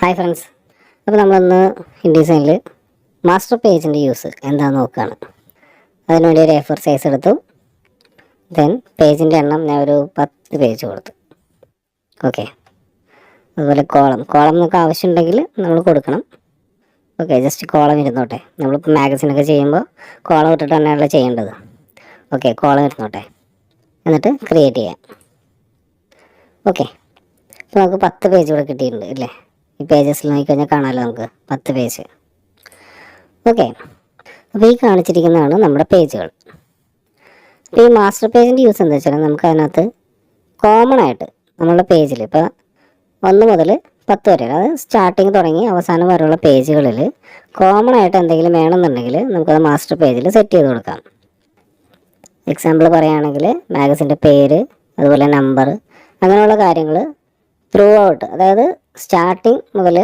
Hi friends, അപ്പോൾ നമ്മളിന്ന് ഇൻഡിസൈനിൽ master പേജിൻ്റെ യൂസ് എന്താണെന്ന് നോക്കുകയാണ്. അതിനുവേണ്ടി ഒരു A4 സൈസ് എടുത്തു. ദെൻ പേജിൻ്റെ എണ്ണം ഞാൻ ഒരു 10 പേജ് കൊടുത്തു. ഓക്കെ, അതുപോലെ കോളം നമുക്ക് ആവശ്യമുണ്ടെങ്കിൽ നമ്മൾ കൊടുക്കണം. ഓക്കെ, ജസ്റ്റ് കോളം ഇരുന്നോട്ടെ. നമ്മളിപ്പോൾ മാഗസിനൊക്കെ ചെയ്യുമ്പോൾ കോളം ഇട്ടിട്ട് തന്നെയാണല്ലോ ചെയ്യേണ്ടത്. ഓക്കെ, കോളം ഇരുന്നോട്ടെ. എന്നിട്ട് ക്രിയേറ്റ് ചെയ്യാം. ഓക്കെ, ഇപ്പോൾ നമുക്ക് 10 പേജ് ഇവിടെ കിട്ടിയിട്ടുണ്ട് ഇല്ലേ? ഈ പേജസിൽ നോക്കിക്കഴിഞ്ഞാൽ കാണാമല്ലോ നമുക്ക് 10 പേജ്. ഓക്കെ, അപ്പോൾ ഈ കാണിച്ചിരിക്കുന്നതാണ് നമ്മുടെ പേജുകൾ. അപ്പോൾ ഈ മാസ്റ്റർ പേജിൻ്റെ യൂസ് എന്താ വെച്ചാൽ നമുക്ക് അതിനകത്ത് കോമൺ ആയിട്ട് നമ്മളുടെ പേജിൽ ഇപ്പോൾ 1 മുതൽ 10 വരെ, അതായത് സ്റ്റാർട്ടിങ് തുടങ്ങി അവസാനം വരെയുള്ള പേജുകളിൽ കോമൺ ആയിട്ട് എന്തെങ്കിലും വേണമെന്നുണ്ടെങ്കിൽ നമുക്കത് മാസ്റ്റർ പേജിൽ സെറ്റ് ചെയ്ത് കൊടുക്കാം. എക്സാമ്പിൾ പറയുകയാണെങ്കിൽ മാഗസിൻ്റെ പേര്, അതുപോലെ നമ്പർ, അങ്ങനെയുള്ള കാര്യങ്ങൾ ത്രൂ ഔട്ട്, അതായത് സ്റ്റാർട്ടിങ് മുതൽ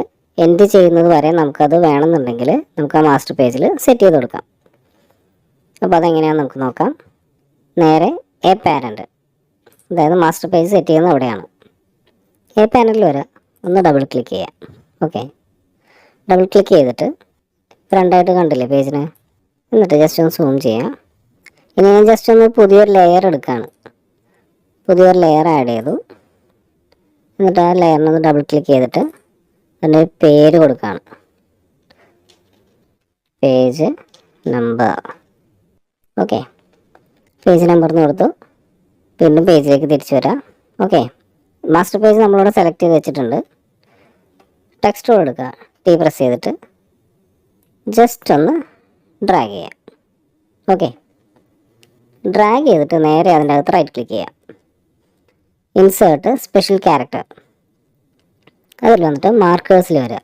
എൻഡ് ചെയ്യുന്നത് വരെ നമുക്കത് വേണമെന്നുണ്ടെങ്കിൽ നമുക്ക് ആ മാസ്റ്റർ പേജിൽ സെറ്റ് ചെയ്ത് കൊടുക്കാം. അപ്പോൾ അതെങ്ങനെയാണെന്ന് നമുക്ക് നോക്കാം. നേരെ എ പാരൻ്റ്, അതായത് മാസ്റ്റർ പേജ് സെറ്റ് ചെയ്യുന്നത് അവിടെയാണ്. എ പാനലിൽ വരെ ഒന്ന് ഡബിൾ ക്ലിക്ക് ചെയ്യാം. ഓക്കെ, ഡബിൾ ക്ലിക്ക് ചെയ്തിട്ട് രണ്ടായിട്ട് കണ്ടില്ലേ പേജിന്, എന്നിട്ട് ജസ്റ്റ് ഒന്ന് സൂം ചെയ്യാം. ഇനി ഞാൻ ജസ്റ്റ് ഒന്ന് പുതിയൊരു ലെയർ എടുക്കുകയാണ്. പുതിയൊരു ലെയർ ആഡ് ചെയ്തു. എന്നിട്ട് ആ ലെയറിനൊന്ന് ഡബിൾ ക്ലിക്ക് ചെയ്തിട്ട് അതിൻ്റെ പേര് കൊടുക്കുകയാണ്. Page number. Okay, page number എന്ന് കൊടുത്തു. വീണ്ടും പേജിലേക്ക് തിരിച്ചു വരാം. ഓക്കെ, മാസ്റ്റർ പേജ് നമ്മളിവിടെ സെലക്ട് ചെയ്ത് വെച്ചിട്ടുണ്ട്. ടെക്സ്റ്റ് കൊടുക്കുക, T പ്രസ് ചെയ്തിട്ട് ജസ്റ്റ് ഒന്ന് ഡ്രാഗ് ചെയ്യാം. ഓക്കെ, ഡ്രാഗ് ചെയ്തിട്ട് നേരെ അതിൻ്റെ അകത്ത് റൈറ്റ് ക്ലിക്ക് ചെയ്യാം. ഇൻസേർട്ട് സ്പെഷ്യൽ ക്യാരക്ടർ, അതിൽ വന്നിട്ട് മാർക്കേഴ്സിൽ വരിക.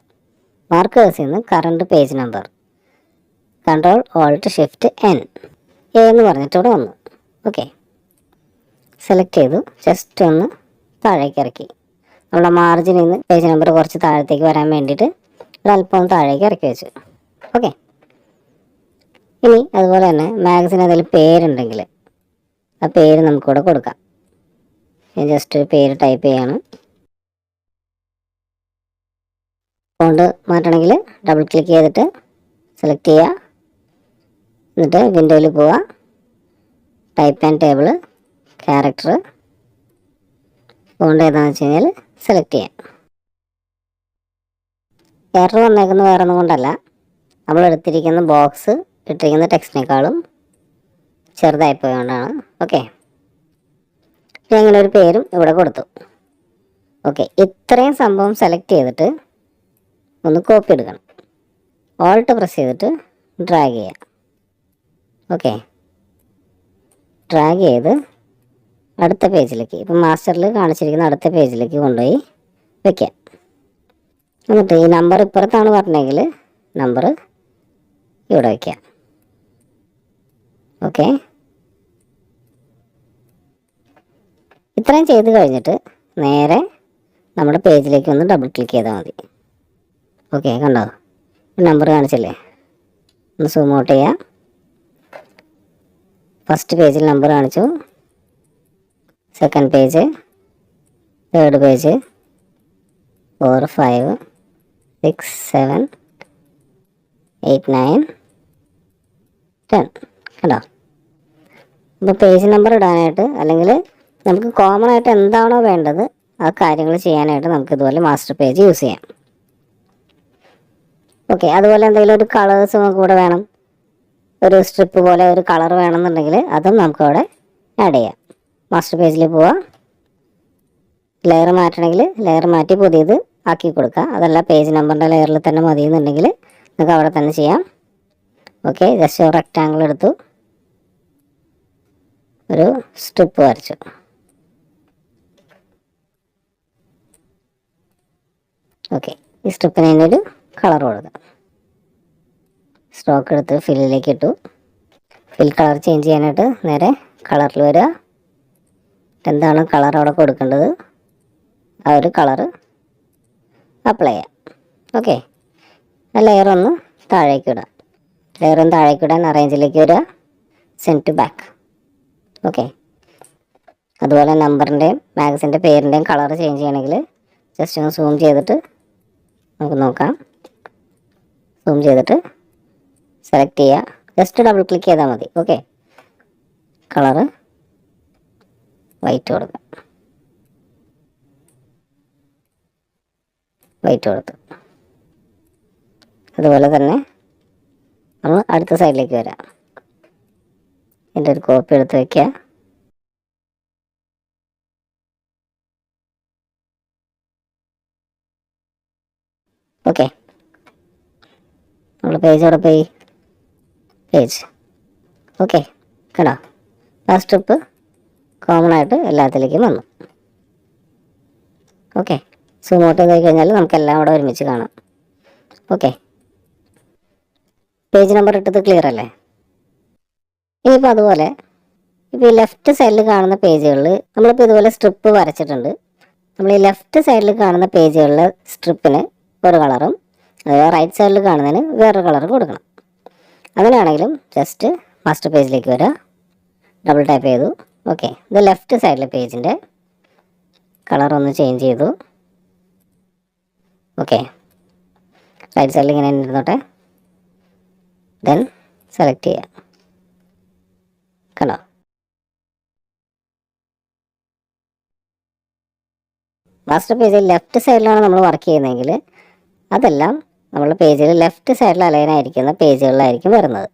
മാർക്കേഴ്സിൽ നിന്ന് current page number, control Alt shift N എന്ന് പറഞ്ഞിട്ട് ഇവിടെ വന്നു. ഓക്കെ, സെലക്ട് ചെയ്തു. ജസ്റ്റ് ഒന്ന് താഴേക്ക് ഇറക്കി. നമ്മുടെ മാർജിനിൽ നിന്ന് പേജ് നമ്പർ കുറച്ച് താഴത്തേക്ക് വരാൻ വേണ്ടിയിട്ട് ഒരല്പം ഒന്ന് താഴേക്ക് ഇറക്കി വെച്ചു. ഓക്കെ, ഇനി അതുപോലെ തന്നെ മാഗസിൻ അതിൽ പേരുണ്ടെങ്കിൽ ആ പേര് നമുക്കിവിടെ കൊടുക്കാം. ഞാൻ ജസ്റ്റ് ഒരു പേര് ടൈപ്പ് ചെയ്യാണ്. ഫോണ്ട് മാറ്റണമെങ്കിൽ ഡബിൾ ക്ലിക്ക് ചെയ്തിട്ട് സെലക്ട് ചെയ്യുക. എന്നിട്ട് വിൻഡോയിൽ പോവുക. Type and table, character, font ഏതാണെന്ന് വെച്ച് കഴിഞ്ഞാൽ സെലക്ട് ചെയ്യാം. എറർ വന്നേക്കുന്നത് വേറെ ഒന്നും കൊണ്ടല്ല, നമ്മൾ എടുത്തിരിക്കുന്ന ബോക്സ് ഇട്ടിരിക്കുന്ന ടെക്സ്റ്റിനേക്കാളും ചെറുതായി പോയതുകൊണ്ടാണ്. ഓക്കെ, ഞാൻ ഇങ്ങനെ ഒരു പേരും ഇവിടെ കൊടുത്തു. ഓക്കെ, ഇത്രയും സംഭവം സെലക്ട് ചെയ്തിട്ട് ഒന്ന് കോപ്പി എടുക്കണം. ഓൾട്ട് പ്രസ് ചെയ്തിട്ട് ഡ്രാഗ് ചെയ്യാം. ഓക്കെ, ഡ്രാഗ് ചെയ്ത് അടുത്ത പേജിലേക്ക്, ഇപ്പം മാസ്റ്ററിൽ കാണിച്ചിരിക്കുന്ന അടുത്ത പേജിലേക്ക് കൊണ്ടുപോയി വയ്ക്കാം. എന്നിട്ട് ഈ നമ്പർ ഇപ്പുറത്താണ് പറഞ്ഞെങ്കിൽ നമ്പർ ഇവിടെ വയ്ക്കാം. ഓക്കെ, ഇത്രയും ചെയ്ത് കഴിഞ്ഞിട്ട് നേരെ നമ്മുടെ പേജിലേക്ക് ഒന്ന് ഡബിൾ ക്ലിക്ക് ചെയ്താൽ മതി. ഓക്കെ, കണ്ടോ നമ്പർ കാണിച്ചില്ലേ? ഒന്ന് സൂം ഔട്ട് ചെയ്യാം. ഫസ്റ്റ് പേജിൽ നമ്പർ കാണിച്ചു, സെക്കൻഡ് പേജ്, തേർഡ് പേജ്, 4, 5, 6, 7, 8, 9, 10. കണ്ടോ? ഇപ്പോൾ പേജ് നമ്പർ ഇടാനായിട്ട് അല്ലെങ്കിൽ നമുക്ക് കോമൺ ആയിട്ട് എന്താണോ വേണ്ടത് ആ കാര്യങ്ങൾ ചെയ്യാനായിട്ട് നമുക്ക് ഇതുപോലെ മാസ്റ്റർ പേജ് യൂസ് ചെയ്യാം. ഓക്കെ, അതുപോലെ എന്തെങ്കിലും ഒരു കളേഴ്സ് നമുക്ക് ഇവിടെ വേണം, ഒരു സ്ട്രിപ്പ് പോലെ ഒരു കളർ വേണമെന്നുണ്ടെങ്കിൽ അതും നമുക്കവിടെ ആഡ് ചെയ്യാം. മാസ്റ്റർ പേജിൽ പോവാം. ലെയർ മാറ്റണമെങ്കിൽ ലെയർ മാറ്റി പുതിയത് ആക്കി കൊടുക്കുക. അതല്ല പേജ് നമ്പറിൻ്റെ ലെയറിൽ തന്നെ മതി എന്നുണ്ടെങ്കിൽ നമുക്ക് അവിടെ തന്നെ ചെയ്യാം. ഓക്കെ, ജസ്റ്റ് ഒരു റെക്റ്റാങ്കിൾ എടുത്തു, ഒരു സ്ട്രിപ്പ് വരച്ചു. ഓക്കെ, ഈ സ്ട്രിപ്പിന് അതിനൊരു കളർ കൊടുക്കാം. സ്ട്രോക്ക് എടുത്ത് ഫില്ലിലേക്ക് ഇട്ടു. ഫിൽ കളർ ചേഞ്ച് ചെയ്യാനായിട്ട് നേരെ കളറിൽ വരിക. എന്താണ് കളർ അവിടെ കൊടുക്കേണ്ടത് ആ ഒരു കളറ് അപ്ലൈ ചെയ്യാം. ഓക്കെ, ആ ലെയർ ഒന്ന് താഴേക്ക് ഇടാം. ലെയർ ഒന്ന് താഴേക്ക് ഇടാൻ അറേഞ്ചിലേക്ക് വരിക, സെൻഡ് ടു ബാക്ക്. ഓക്കെ, അതുപോലെ നമ്പറിൻ്റെയും മാഗസിൻ്റെ പേരിൻ്റെയും കളർ ചേഞ്ച് ചെയ്യണമെങ്കിൽ ജസ്റ്റ് ഒന്ന് സൂം ചെയ്തിട്ട് നമുക്ക് നോക്കാം. സൂം ചെയ്തിട്ട് സെലക്ട് ചെയ്യുക. ജസ്റ്റ് ഡബിൾ ക്ലിക്ക് ചെയ്താൽ മതി. ഓക്കെ, കളറ് വൈറ്റ് കൊടുക്കുക. വൈറ്റ് കൊടുത്തു. അതുപോലെ തന്നെ നമ്മൾ അടുത്ത സൈഡിലേക്ക് വരാം. ഇതിൻ്റെ ഒരു കോപ്പി എടുത്ത് വയ്ക്കുക. ഓക്കെ, നമ്മൾ പേജ് അവിടെ പോയി. പേജ് ഓക്കെ, കേട്ടോ. ആ സ്ട്രിപ്പ് കോമൺ ആയിട്ട് എല്ലാത്തിലേക്കും വന്നു. ഓക്കെ, സൂം ഔട്ട് ചെയ്ത് കഴിഞ്ഞാൽ നമുക്കെല്ലാം കൂടെ ഒരുമിച്ച് കാണാം. ഓക്കെ, പേജ് നമ്പർ ഇട്ടത് ക്ലിയർ അല്ലേ? ഇനിയിപ്പോൾ അതുപോലെ ഇപ്പോൾ ഈ ലെഫ്റ്റ് സൈഡിൽ കാണുന്ന പേജുകളിൽ നമ്മളിപ്പോൾ ഇതുപോലെ സ്ട്രിപ്പ് വരച്ചിട്ടുണ്ട്. നമ്മൾ ഈ ലെഫ്റ്റ് സൈഡിൽ കാണുന്ന പേജുകളിലെ സ്ട്രിപ്പിന് ഒരു കളറും അതായത് റൈറ്റ് സൈഡിൽ കാണുന്നതിന് വേറൊരു കളറും കൊടുക്കണം. അങ്ങനെയാണെങ്കിലും ജസ്റ്റ് മാസ്റ്റർ പേജിലേക്ക് വരിക, ഡബിൾ ടാപ്പ് ചെയ്തു. ഓക്കെ, ഇത് ലെഫ്റ്റ് സൈഡിലെ പേജിൻ്റെ കളറൊന്ന് ചേഞ്ച് ചെയ്തു. ഓക്കെ, റൈറ്റ് സൈഡിൽ ഇങ്ങനെ ഇരുന്നോട്ടെ. ദെൻ സെലക്ട് ചെയ്യുക. കണ്ടോ, മാസ്റ്റർ പേജിൽ ലെഫ്റ്റ് സൈഡിലാണ് നമ്മൾ വർക്ക് ചെയ്യുന്നതെങ്കിൽ അതെല്ലാം നമ്മുടെ പേജിൽ ലെഫ്റ്റ് സൈഡിൽ അലൈൻ ആയിരിക്കുന്ന പേജുകളിലായിരിക്കും വരുന്നത്.